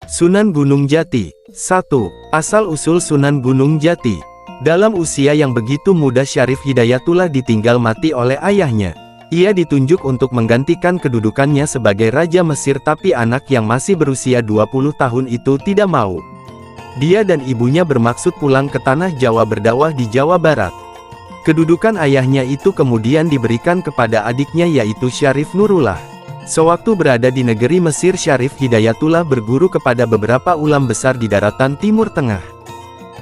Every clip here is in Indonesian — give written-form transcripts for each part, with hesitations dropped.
Sunan Gunung Jati. 1. Asal-usul Sunan Gunung Jati. Dalam usia yang begitu muda Syarif Hidayatullah ditinggal mati oleh ayahnya. Ia ditunjuk untuk menggantikan kedudukannya sebagai Raja Mesir, tapi anak yang masih berusia 20 tahun itu tidak mau. Dia dan ibunya bermaksud pulang ke tanah Jawa berdakwah di Jawa Barat. Kedudukan ayahnya itu kemudian diberikan kepada adiknya yaitu Syarif Nurullah. Sewaktu berada di negeri Mesir, Syarif Hidayatullah berguru kepada beberapa ulama besar di daratan Timur Tengah.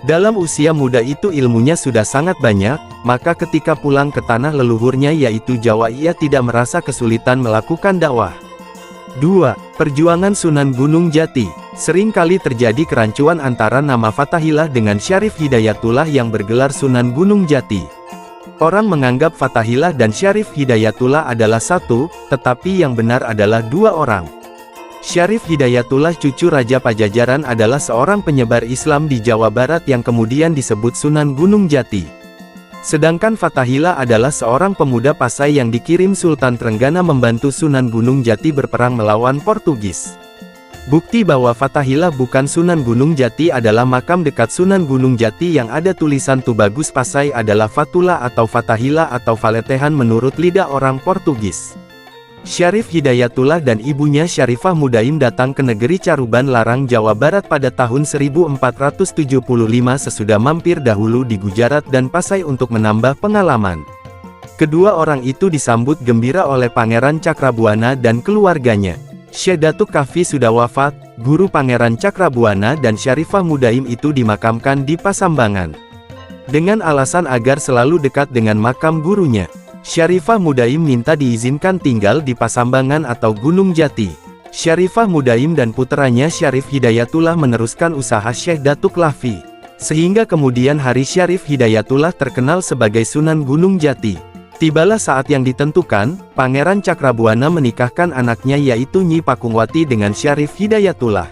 Dalam usia muda itu ilmunya sudah sangat banyak, maka ketika pulang ke tanah leluhurnya yaitu Jawa, ia tidak merasa kesulitan melakukan dakwah. 2. Perjuangan Sunan Gunung Jati. Sering kali terjadi kerancuan antara nama Fathahillah dengan Syarif Hidayatullah yang bergelar Sunan Gunung Jati. Orang menganggap Fathahillah dan Syarif Hidayatullah adalah satu, tetapi yang benar adalah dua orang. Syarif Hidayatullah, cucu Raja Pajajaran, adalah seorang penyebar Islam di Jawa Barat yang kemudian disebut Sunan Gunung Jati. Sedangkan Fathahillah adalah seorang pemuda Pasai yang dikirim Sultan Trenggana membantu Sunan Gunung Jati berperang melawan Portugis. Bukti bahwa Fathahillah bukan Sunan Gunung Jati adalah makam dekat Sunan Gunung Jati yang ada tulisan Tubagus Pasai adalah Fatullah atau Fathahillah atau Faletehan menurut lidah orang Portugis. Syarif Hidayatullah dan ibunya Syarifah Mudaim datang ke negeri Caruban Larang, Jawa Barat pada tahun 1475 sesudah mampir dahulu di Gujarat dan Pasai untuk menambah pengalaman. Kedua orang itu disambut gembira oleh Pangeran Cakrabuana dan keluarganya. Syekh Datuk Kahfi sudah wafat, guru Pangeran Cakrabuana dan Syarifah Mudaim itu dimakamkan di Pasambangan. Dengan alasan agar selalu dekat dengan makam gurunya, Syarifah Mudaim minta diizinkan tinggal di Pasambangan atau Gunung Jati. Syarifah Mudaim dan puteranya Syarif Hidayatullah meneruskan usaha Syekh Datuk Kahfi, sehingga kemudian hari Syarif Hidayatullah terkenal sebagai Sunan Gunung Jati. Tibalah saat yang ditentukan, Pangeran Cakrabuana menikahkan anaknya yaitu Nyi Pakungwati dengan Syarif Hidayatullah.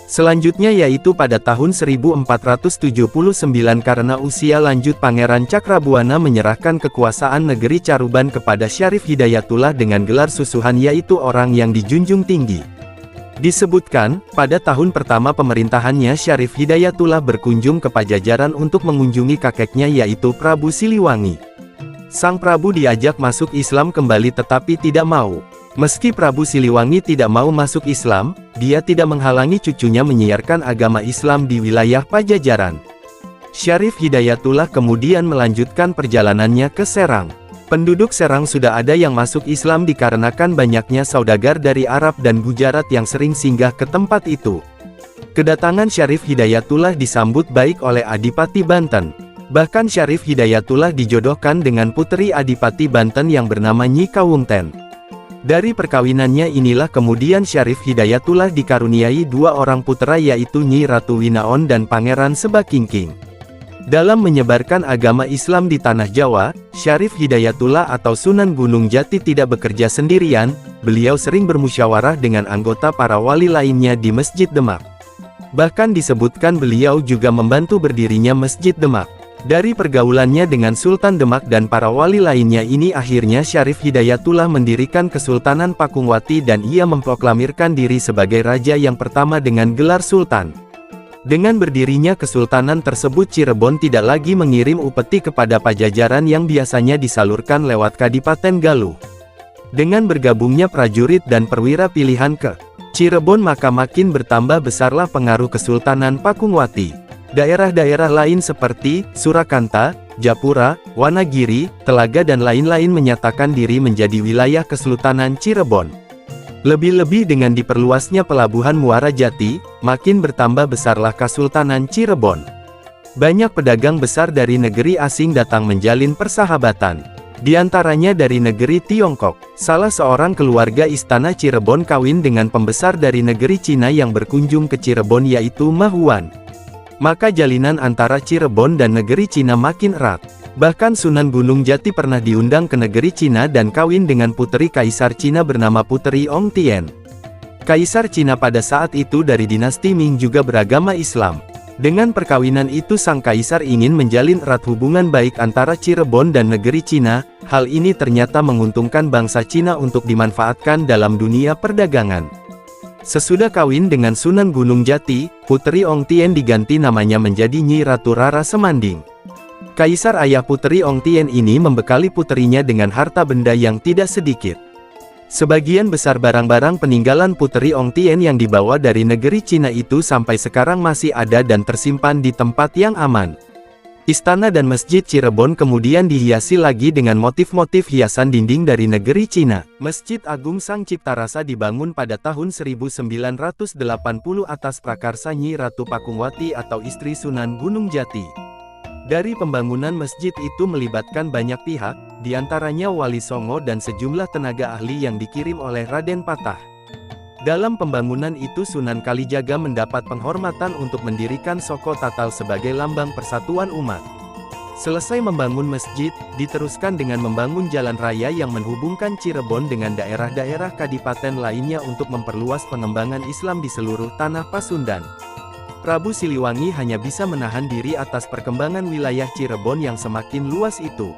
Selanjutnya yaitu pada tahun 1479 karena usia lanjut Pangeran Cakrabuana menyerahkan kekuasaan negeri Caruban kepada Syarif Hidayatullah dengan gelar susuhan yaitu orang yang dijunjung tinggi. Disebutkan, pada tahun pertama pemerintahannya Syarif Hidayatullah berkunjung ke Pajajaran untuk mengunjungi kakeknya yaitu Prabu Siliwangi. Sang Prabu diajak masuk Islam kembali tetapi tidak mau. Meski Prabu Siliwangi tidak mau masuk Islam, dia tidak menghalangi cucunya menyiarkan agama Islam di wilayah Pajajaran. Syarif Hidayatullah kemudian melanjutkan perjalanannya ke Serang. Penduduk Serang sudah ada yang masuk Islam dikarenakan banyaknya saudagar dari Arab dan Gujarat yang sering singgah ke tempat itu. Kedatangan Syarif Hidayatullah disambut baik oleh Adipati Banten. Bahkan Syarif Hidayatullah dijodohkan dengan puteri Adipati Banten yang bernama Nyi Kawungten. Dari perkawinannya inilah kemudian Syarif Hidayatullah dikaruniai dua orang putera yaitu Nyi Ratu Winaon dan Pangeran Sebakingking. Dalam menyebarkan agama Islam di tanah Jawa, Syarif Hidayatullah atau Sunan Gunung Jati tidak bekerja sendirian, beliau sering bermusyawarah dengan anggota para wali lainnya di Masjid Demak. Bahkan disebutkan beliau juga membantu berdirinya Masjid Demak. Dari pergaulannya dengan Sultan Demak dan para wali lainnya ini akhirnya Syarif Hidayatullah mendirikan Kesultanan Pakungwati dan ia memproklamirkan diri sebagai raja yang pertama dengan gelar Sultan. Dengan berdirinya kesultanan tersebut Cirebon tidak lagi mengirim upeti kepada Pajajaran yang biasanya disalurkan lewat Kadipaten Galuh. Dengan bergabungnya prajurit dan perwira pilihan ke Cirebon maka makin bertambah besarlah pengaruh Kesultanan Pakungwati. Daerah-daerah lain seperti Surakarta, Japura, Wanagiri, Telaga dan lain-lain menyatakan diri menjadi wilayah Kesultanan Cirebon. Lebih-lebih dengan diperluasnya pelabuhan Muara Jati, makin bertambah besarlah Kesultanan Cirebon. Banyak pedagang besar dari negeri asing datang menjalin persahabatan. Di antaranya dari negeri Tiongkok. Salah seorang keluarga istana Cirebon kawin dengan pembesar dari negeri Cina yang berkunjung ke Cirebon yaitu Ma Huan. Maka jalinan antara Cirebon dan negeri Cina makin erat. Bahkan Sunan Gunung Jati pernah diundang ke negeri Cina dan kawin dengan puteri Kaisar Cina bernama Puteri Ong Tien. Kaisar Cina pada saat itu dari dinasti Ming juga beragama Islam. Dengan perkawinan itu sang kaisar ingin menjalin erat hubungan baik antara Cirebon dan negeri Cina. Hal ini ternyata menguntungkan bangsa Cina untuk dimanfaatkan dalam dunia perdagangan. Sesudah kawin dengan Sunan Gunung Jati, Puteri Ong Tien diganti namanya menjadi Nyi Ratu Rara Semanding. Kaisar ayah Puteri Ong Tien ini membekali puterinya dengan harta benda yang tidak sedikit. Sebagian besar barang-barang peninggalan Puteri Ong Tien yang dibawa dari negeri Cina itu sampai sekarang masih ada dan tersimpan di tempat yang aman. Istana dan Masjid Cirebon kemudian dihiasi lagi dengan motif-motif hiasan dinding dari negeri Cina. Masjid Agung Sang Cipta Rasa dibangun pada tahun 1980 atas prakarsa Nyi Ratu Pakungwati atau istri Sunan Gunung Jati. Dari pembangunan masjid itu melibatkan banyak pihak, diantaranya Wali Songo dan sejumlah tenaga ahli yang dikirim oleh Raden Patah. Dalam pembangunan itu Sunan Kalijaga mendapat penghormatan untuk mendirikan Soko Tatal sebagai lambang persatuan umat. Selesai membangun masjid, diteruskan dengan membangun jalan raya yang menghubungkan Cirebon dengan daerah-daerah kadipaten lainnya untuk memperluas pengembangan Islam di seluruh tanah Pasundan. Prabu Siliwangi hanya bisa menahan diri atas perkembangan wilayah Cirebon yang semakin luas itu.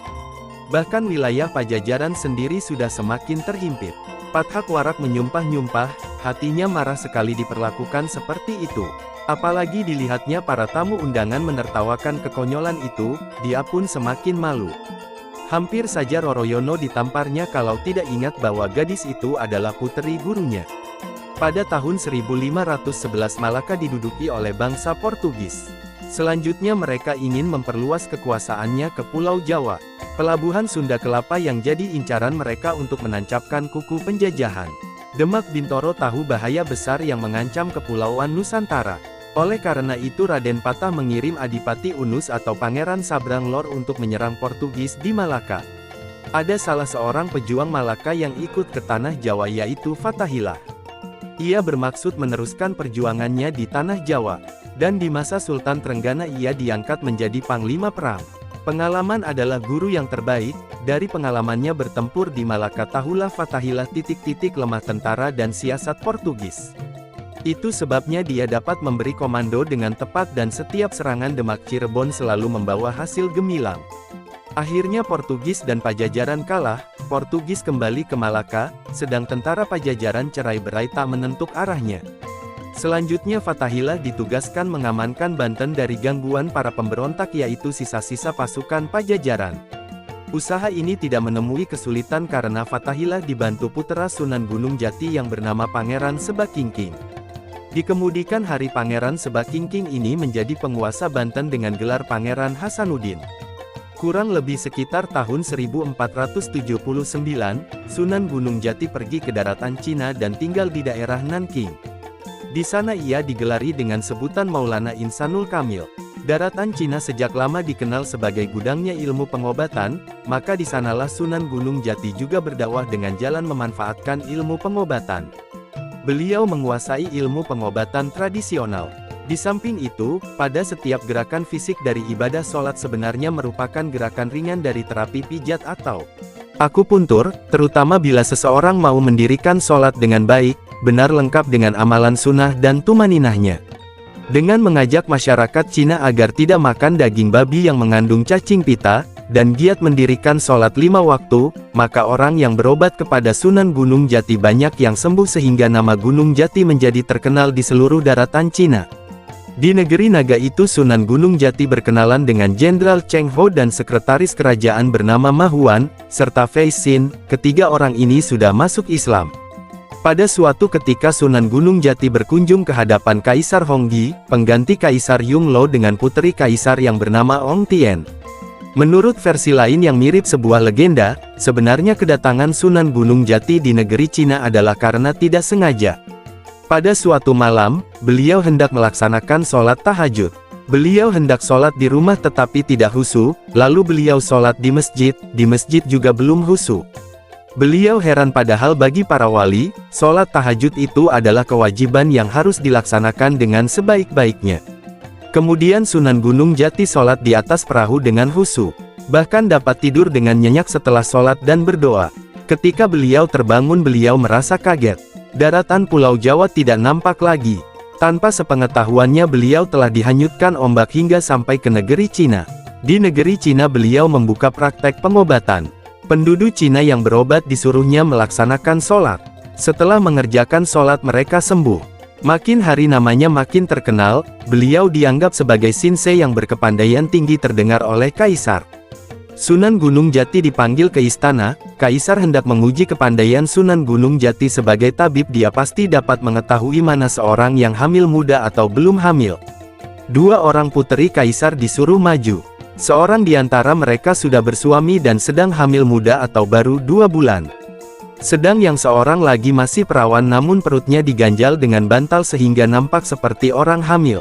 Bahkan wilayah Pajajaran sendiri sudah semakin terhimpit. Pathak Warak menyumpah-nyumpah, hatinya marah sekali diperlakukan seperti itu. Apalagi dilihatnya para tamu undangan menertawakan kekonyolan itu, dia pun semakin malu. Hampir saja Roroyono ditamparnya kalau tidak ingat bahwa gadis itu adalah puteri gurunya. Pada tahun 1511 Malaka diduduki oleh bangsa Portugis. Selanjutnya mereka ingin memperluas kekuasaannya ke Pulau Jawa. Pelabuhan Sunda Kelapa yang jadi incaran mereka untuk menancapkan kuku penjajahan. Demak Bintoro tahu bahaya besar yang mengancam Kepulauan Nusantara. Oleh karena itu Raden Patah mengirim Adipati Unus atau Pangeran Sabrang Lor untuk menyerang Portugis di Malaka. Ada salah seorang pejuang Malaka yang ikut ke tanah Jawa yaitu Fatahillah. Ia bermaksud meneruskan perjuangannya di tanah Jawa. Dan di masa Sultan Trenggana ia diangkat menjadi panglima perang. Pengalaman adalah guru yang terbaik, dari pengalamannya bertempur di Malaka tahulah Fatahillah titik-titik lemah tentara dan siasat Portugis. Itu sebabnya dia dapat memberi komando dengan tepat dan setiap serangan Demak Cirebon selalu membawa hasil gemilang. Akhirnya Portugis dan Pajajaran kalah, Portugis kembali ke Malaka, sedang tentara Pajajaran cerai-berai tak menentuk arahnya. Selanjutnya Fatahillah ditugaskan mengamankan Banten dari gangguan para pemberontak yaitu sisa-sisa pasukan Pajajaran. Usaha ini tidak menemui kesulitan karena Fatahillah dibantu putra Sunan Gunung Jati yang bernama Pangeran Sebakingking. Dikemudikan hari Pangeran Sebakingking ini menjadi penguasa Banten dengan gelar Pangeran Hasanuddin. Kurang lebih sekitar tahun 1479, Sunan Gunung Jati pergi ke daratan Cina dan tinggal di daerah Nanking. Di sana ia digelari dengan sebutan Maulana Insanul Kamil. Daratan Cina sejak lama dikenal sebagai gudangnya ilmu pengobatan, maka di sanalah Sunan Gunung Jati juga berdakwah dengan jalan memanfaatkan ilmu pengobatan. Beliau menguasai ilmu pengobatan tradisional. Di samping itu, pada setiap gerakan fisik dari ibadah sholat sebenarnya merupakan gerakan ringan dari terapi pijat atau akupuntur, terutama bila seseorang mau mendirikan sholat dengan baik, benar lengkap dengan amalan sunnah dan tumaninahnya. Dengan mengajak masyarakat Cina agar tidak makan daging babi yang mengandung cacing pita, dan giat mendirikan sholat 5 waktu, maka orang yang berobat kepada Sunan Gunung Jati banyak yang sembuh sehingga nama Gunung Jati menjadi terkenal di seluruh daratan Cina. Di negeri naga itu Sunan Gunung Jati berkenalan dengan Jenderal Cheng Ho dan sekretaris kerajaan bernama Ma Huan, serta Fei Xin, ketiga orang ini sudah masuk Islam. Pada suatu ketika Sunan Gunung Jati berkunjung ke hadapan Kaisar Honggi, pengganti Kaisar Yongle dengan puteri Kaisar yang bernama Ong Tien. Menurut versi lain yang mirip sebuah legenda, sebenarnya kedatangan Sunan Gunung Jati di negeri Cina adalah karena tidak sengaja. Pada suatu malam, beliau hendak melaksanakan sholat tahajud. Beliau hendak sholat di rumah tetapi tidak khusyuk, lalu beliau sholat di masjid juga belum khusyuk. Beliau heran padahal bagi para wali, sholat tahajud itu adalah kewajiban yang harus dilaksanakan dengan sebaik-baiknya. Kemudian Sunan Gunung Jati sholat di atas perahu dengan khusyuk. Bahkan dapat tidur dengan nyenyak setelah sholat dan berdoa. Ketika beliau terbangun beliau merasa kaget. Daratan Pulau Jawa tidak nampak lagi. Tanpa sepengetahuannya beliau telah dihanyutkan ombak hingga sampai ke negeri Cina. Di negeri Cina beliau membuka praktek pengobatan. Penduduk Cina yang berobat disuruhnya melaksanakan sholat. Setelah mengerjakan sholat mereka sembuh. Makin hari namanya makin terkenal, beliau dianggap sebagai Shinsei yang berkepandaian tinggi terdengar oleh Kaisar. Sunan Gunung Jati dipanggil ke istana. Kaisar hendak menguji kepandaian Sunan Gunung Jati sebagai tabib. Dia pasti dapat mengetahui mana seorang yang hamil muda atau belum hamil. Dua orang puteri Kaisar disuruh maju. Seorang di antara mereka sudah bersuami dan sedang hamil muda atau baru 2 bulan. Sedang yang seorang lagi masih perawan namun perutnya diganjal dengan bantal sehingga nampak seperti orang hamil.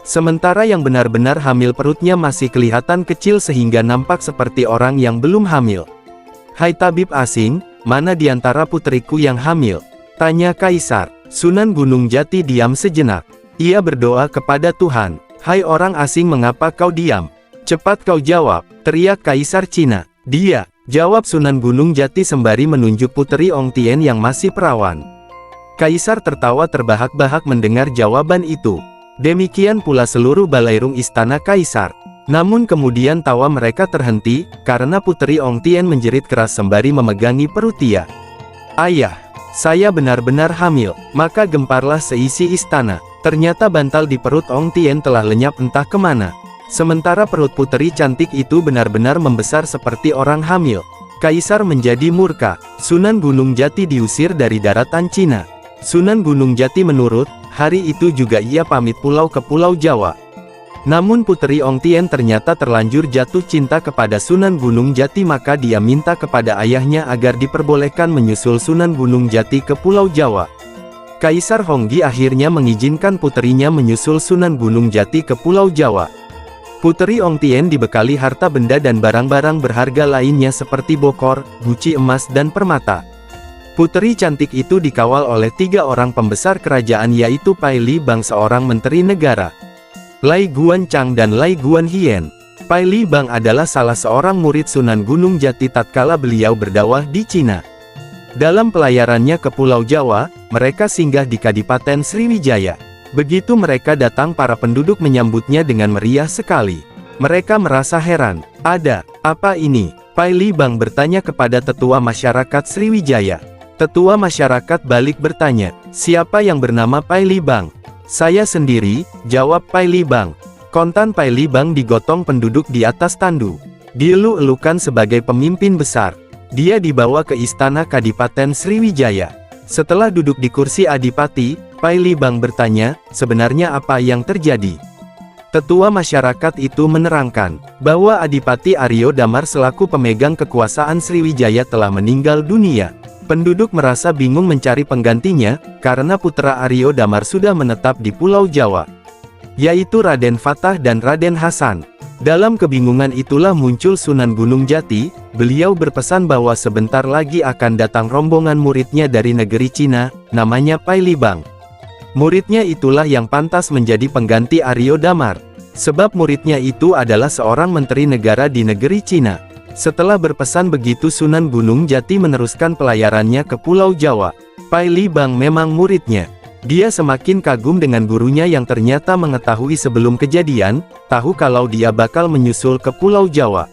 Sementara yang benar-benar hamil perutnya masih kelihatan kecil sehingga nampak seperti orang yang belum hamil. "Hai tabib asing, mana di antara puteriku yang hamil?" tanya Kaisar. Sunan Gunung Jati diam sejenak. Ia berdoa kepada Tuhan. "Hai orang asing, mengapa kau diam? Cepat kau jawab," teriak Kaisar Cina. "Dia," jawab Sunan Gunung Jati sembari menunjuk puteri Ong Tien yang masih perawan. Kaisar tertawa terbahak-bahak mendengar jawaban itu. Demikian pula seluruh balairung istana Kaisar. Namun kemudian tawa mereka terhenti, karena puteri Ong Tien menjerit keras sembari memegangi perut dia. "Ayah, saya benar-benar hamil." Maka gemparlah seisi istana. Ternyata bantal di perut Ong Tien telah lenyap entah kemana. Sementara perut puteri cantik itu benar-benar membesar seperti orang hamil. Kaisar menjadi murka. Sunan Gunung Jati diusir dari daratan Cina. Sunan Gunung Jati menurut. Hari itu juga ia pamit pulau ke Pulau Jawa. Namun puteri Ong Tien ternyata terlanjur jatuh cinta kepada Sunan Gunung Jati, maka dia minta kepada ayahnya agar diperbolehkan menyusul Sunan Gunung Jati ke Pulau Jawa. Kaisar Honggi akhirnya mengizinkan puterinya menyusul Sunan Gunung Jati ke Pulau Jawa. Puteri Ong Tien dibekali harta benda dan barang-barang berharga lainnya seperti bokor, guci emas dan permata. Puteri cantik itu dikawal oleh 3 orang pembesar kerajaan, yaitu Pai Li Bang, seorang menteri negara, Lai Guan Chang dan Lai Guan Hien. Pai Li Bang adalah salah seorang murid Sunan Gunung Jati tatkala beliau berdakwah di Cina. Dalam pelayarannya ke Pulau Jawa, mereka singgah di Kadipaten Sriwijaya. Begitu mereka datang, para penduduk menyambutnya dengan meriah sekali. Mereka merasa heran. "Ada apa ini?" Pai Li Bang bertanya kepada tetua masyarakat Sriwijaya. Tetua masyarakat balik bertanya, "Siapa yang bernama Pai Li Bang?" "Saya sendiri," jawab Pai Li Bang. Kontan Pai Li Bang digotong penduduk di atas tandu. Dielu-elukan sebagai pemimpin besar. Dia dibawa ke istana Kadipaten Sriwijaya. Setelah duduk di kursi adipati, Pai Li Bang bertanya, "Sebenarnya apa yang terjadi?" Tetua masyarakat itu menerangkan bahwa Adipati Aryo Damar selaku pemegang kekuasaan Sriwijaya telah meninggal dunia. Penduduk merasa bingung mencari penggantinya, karena putra Aryo Damar sudah menetap di Pulau Jawa, yaitu Raden Fatah dan Raden Hasan. Dalam kebingungan itulah muncul Sunan Gunung Jati. Beliau berpesan bahwa sebentar lagi akan datang rombongan muridnya dari negeri Cina, namanya Pai Li Bang. Muridnya itulah yang pantas menjadi pengganti Aryo Damar, sebab muridnya itu adalah seorang menteri negara di negeri Cina. Setelah berpesan begitu, Sunan Gunung Jati meneruskan pelayarannya ke Pulau Jawa. Pai Li Bang memang muridnya. Dia semakin kagum dengan gurunya yang ternyata mengetahui sebelum kejadian, tahu kalau dia bakal menyusul ke Pulau Jawa.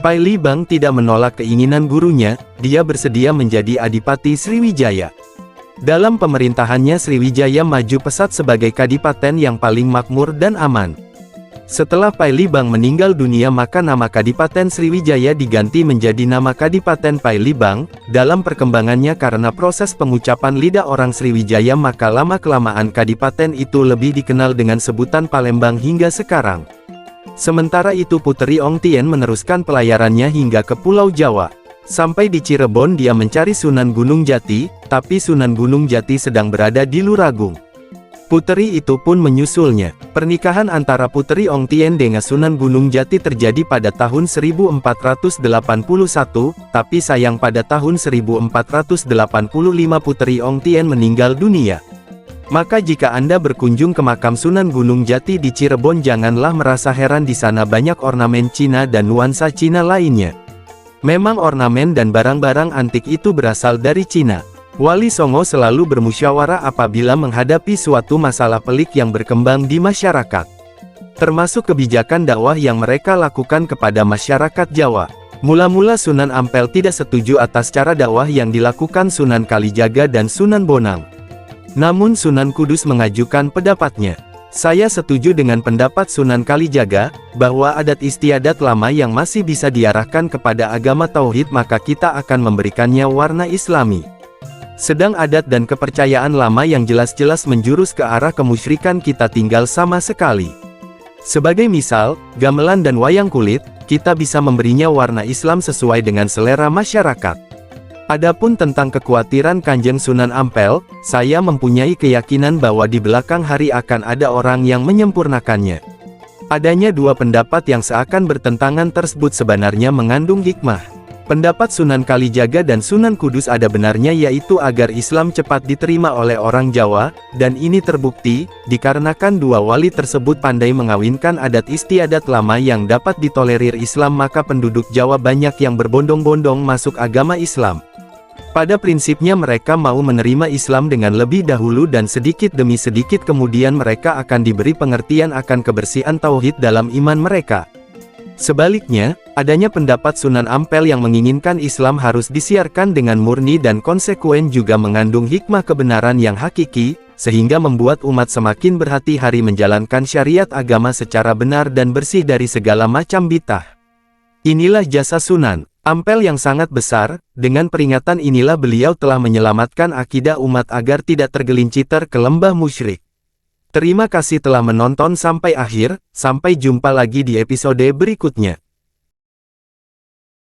Pai Li Bang tidak menolak keinginan gurunya, dia bersedia menjadi Adipati Sriwijaya. Dalam pemerintahannya, Sriwijaya maju pesat sebagai kadipaten yang paling makmur dan aman. Setelah Pai Li Bang meninggal dunia, maka nama Kadipaten Sriwijaya diganti menjadi nama Kadipaten Pai Li Bang. Dalam perkembangannya karena proses pengucapan lidah orang Sriwijaya, maka lama-kelamaan Kadipaten itu lebih dikenal dengan sebutan Palembang hingga sekarang. Sementara itu puteri Ong Tien meneruskan pelayarannya hingga ke Pulau Jawa. Sampai di Cirebon dia mencari Sunan Gunung Jati, tapi Sunan Gunung Jati sedang berada di Luragung. Puteri itu pun menyusulnya. Pernikahan antara puteri Ong Tien dengan Sunan Gunung Jati terjadi pada tahun 1481, tapi sayang pada tahun 1485 puteri Ong Tien meninggal dunia. Maka jika Anda berkunjung ke makam Sunan Gunung Jati di Cirebon, janganlah merasa heran, di sana banyak ornamen Cina dan nuansa Cina lainnya. Memang ornamen dan barang-barang antik itu berasal dari Cina. Wali Songo selalu bermusyawarah apabila menghadapi suatu masalah pelik yang berkembang di masyarakat, termasuk kebijakan dakwah yang mereka lakukan kepada masyarakat Jawa. Mula-mula Sunan Ampel tidak setuju atas cara dakwah yang dilakukan Sunan Kalijaga dan Sunan Bonang. Namun Sunan Kudus mengajukan pendapatnya. Saya setuju dengan pendapat Sunan Kalijaga, bahwa adat istiadat lama yang masih bisa diarahkan kepada agama tauhid maka kita akan memberikannya warna islami. Sedang adat dan kepercayaan lama yang jelas-jelas menjurus ke arah kemusyrikan kita tinggal sama sekali. Sebagai misal, gamelan dan wayang kulit, kita bisa memberinya warna Islam sesuai dengan selera masyarakat. Adapun tentang kekhawatiran Kanjeng Sunan Ampel, saya mempunyai keyakinan bahwa di belakang hari akan ada orang yang menyempurnakannya. Adanya dua pendapat yang seakan bertentangan tersebut sebenarnya mengandung hikmah. Pendapat Sunan Kalijaga dan Sunan Kudus ada benarnya yaitu agar Islam cepat diterima oleh orang Jawa, dan ini terbukti, dikarenakan dua wali tersebut pandai mengawinkan adat istiadat lama yang dapat ditolerir Islam maka penduduk Jawa banyak yang berbondong-bondong masuk agama Islam. Pada prinsipnya mereka mau menerima Islam dengan lebih dahulu dan sedikit demi sedikit kemudian mereka akan diberi pengertian akan kebersihan tauhid dalam iman mereka. Sebaliknya, adanya pendapat Sunan Ampel yang menginginkan Islam harus disiarkan dengan murni dan konsekuen juga mengandung hikmah kebenaran yang hakiki, sehingga membuat umat semakin berhati-hati menjalankan syariat agama secara benar dan bersih dari segala macam bid'ah. Inilah jasa Sunan Ampel yang sangat besar, dengan peringatan inilah beliau telah menyelamatkan akidah umat agar tidak tergelincir ke lembah musyrik. Terima kasih telah menonton sampai akhir, sampai jumpa lagi di episode berikutnya.